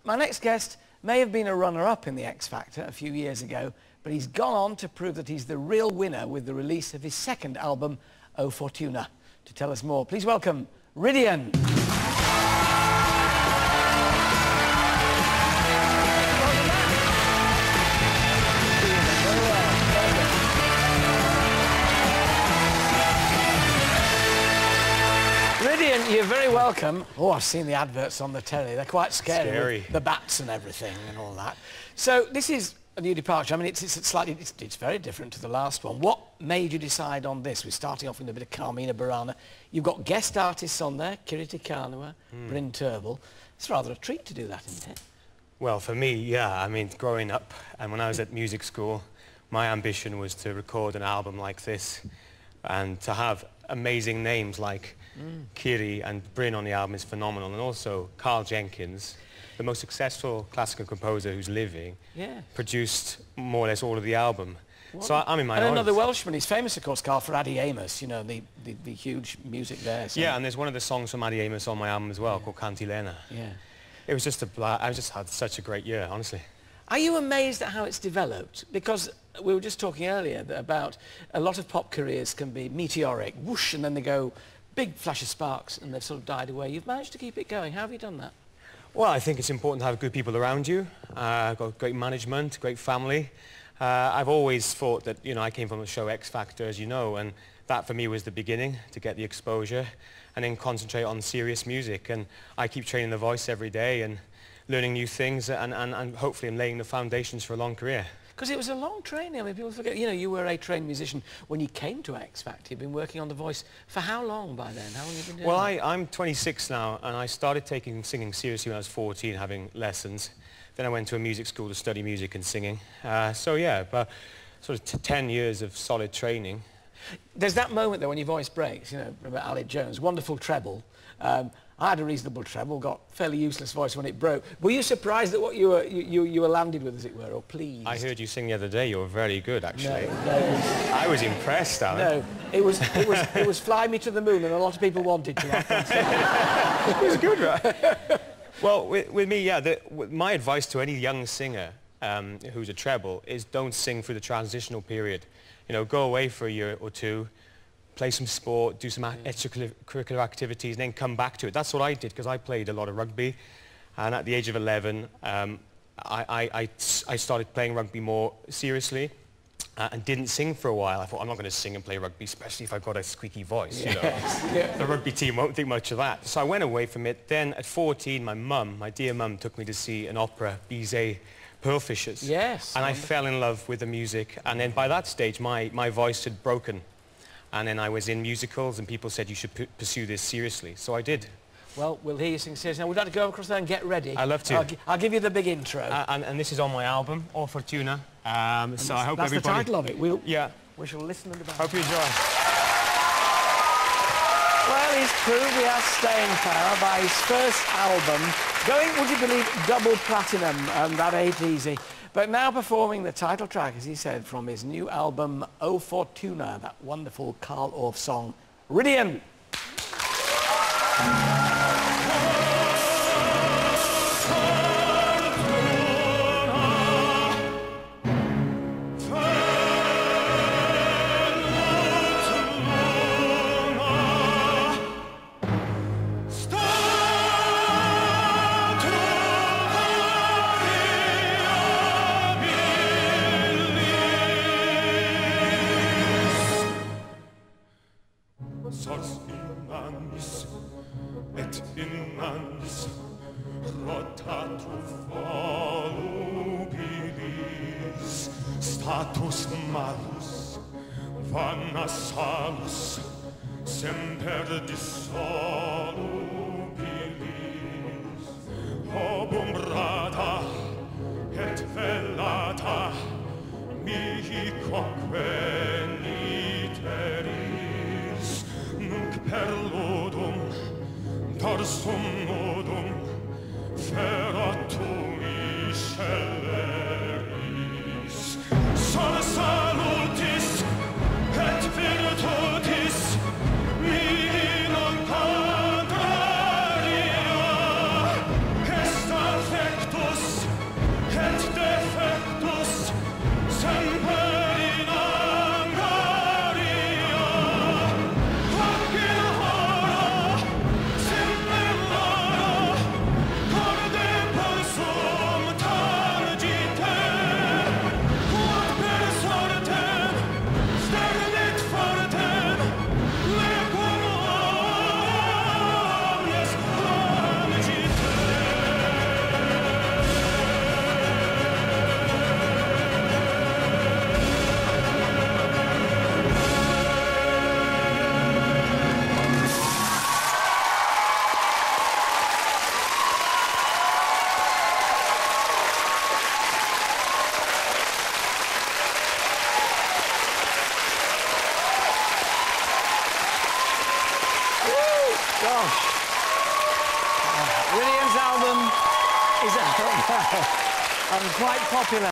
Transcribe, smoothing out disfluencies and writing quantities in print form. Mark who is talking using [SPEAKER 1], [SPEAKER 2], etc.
[SPEAKER 1] My next guest may have been a runner-up in the X Factor a few years ago, but he's gone on to prove that he's the real winner with the release of his second album, O Fortuna. To tell us more, please welcome Rhydian. Rhydian, you're very welcome. Oh, I've seen the adverts on the telly. They're quite scary. The bats and everything and all that. So this is a new departure. I mean, it's very different to the last one. What made you decide on this? We're starting off with a bit of Carmina Burana. You've got guest artists on there, Kiriti Kanua, Bryn Tervel. It's rather a treat to do that, isn't it?
[SPEAKER 2] Well, for me, yeah. I mean, growing up and when I was at music school, my ambition was to record an album like this and to have amazing names like Kiri and Bryn on the album is phenomenal, and also Carl Jenkins, the most successful classical composer who's living, produced more or less all of the album. So I'm in my
[SPEAKER 1] And another Welshman. He's famous, of course, Carl, for Adi Amos, you know, the huge music there. So.
[SPEAKER 2] Yeah, and there's one of the songs from Adi Amos on my album as well, called Cantilena. Yeah. It was just I just had such a great year, honestly.
[SPEAKER 1] Are you amazed at how it's developed? Because we were just talking earlier about a lot of pop careers can be meteoric, whoosh, and then they go big flash of sparks and they've sort of died away. You've managed to keep it going. How have you done that?
[SPEAKER 2] Well, I think it's important to have good people around you. I've got great management, great family. I've always thought that, you know, I came from the show X Factor, as you know, and that for me was the beginning, to get the exposure and then concentrate on serious music. And I keep training the voice every day and learning new things, and hopefully I'm laying the foundations for a long career. Because
[SPEAKER 1] it was a long training. I mean, people forget, you know, you were a trained musician when you came to X Factor. You've been working on the voice for how long by then? How long have you been doing that?
[SPEAKER 2] Well, I'm 26 now, and I started taking singing seriously when I was 14, having lessons. Then I went to a music school to study music and singing. So yeah, but sort of 10 years of solid training.
[SPEAKER 1] There's that moment though when your voice breaks, you know, remember Alec Jones, wonderful treble. I had a reasonable treble, got fairly useless voice when it broke. Were you surprised at what you were landed with, as it were, or pleased?
[SPEAKER 2] I heard you sing the other day. You were very good, actually.
[SPEAKER 1] No.
[SPEAKER 2] I was impressed, Alan.
[SPEAKER 1] No, it was Fly Me to the Moon, and a lot of people wanted to.
[SPEAKER 2] It was good, right? Well, with me, yeah, my advice to any young singer who's a treble is don't sing through the transitional period. You know, go away for a year or two, play some sport, do some extracurricular activities, and then come back to it. That's what I did, because I played a lot of rugby, and at the age of 11, I started playing rugby more seriously, and didn't sing for a while. I thought, I'm not going to sing and play rugby, especially if I've got a squeaky voice, you know. Yeah. The rugby team won't think much of that. So I went away from it. Then at 14, my dear mum, took me to see an opera, Bizet, Pearlfishers.
[SPEAKER 1] Yes.
[SPEAKER 2] And I fell in love with the music, and then by that stage, my voice had broken. And then I was in musicals, and people said you should pursue this seriously. So I did.
[SPEAKER 1] Well, we'll hear you sing seriously. Now, we'd like to go across there and get ready.
[SPEAKER 2] I'd love to.
[SPEAKER 1] I'll give you the big intro.
[SPEAKER 2] And this is on my album, O Fortuna. So I hope
[SPEAKER 1] that's
[SPEAKER 2] everybody...
[SPEAKER 1] the title of it. We shall listen and
[SPEAKER 2] hope you enjoy.
[SPEAKER 1] Well, he's proved he has staying power by his first album, going, would you believe, double platinum, and that ain't easy. But now performing the title track, as he said, from his new album, O Fortuna, that wonderful Carl Orff song, Rhydian.
[SPEAKER 3] Et innanis rotatur volubilis status malus vana salus semper dissolubilis obumbrata et velata mihi quoque niteris nunc per ludum dorsum nudum feratui sceleris sol salutis et virtutis mihi non contraria est affect
[SPEAKER 1] is it? I'm quite popular.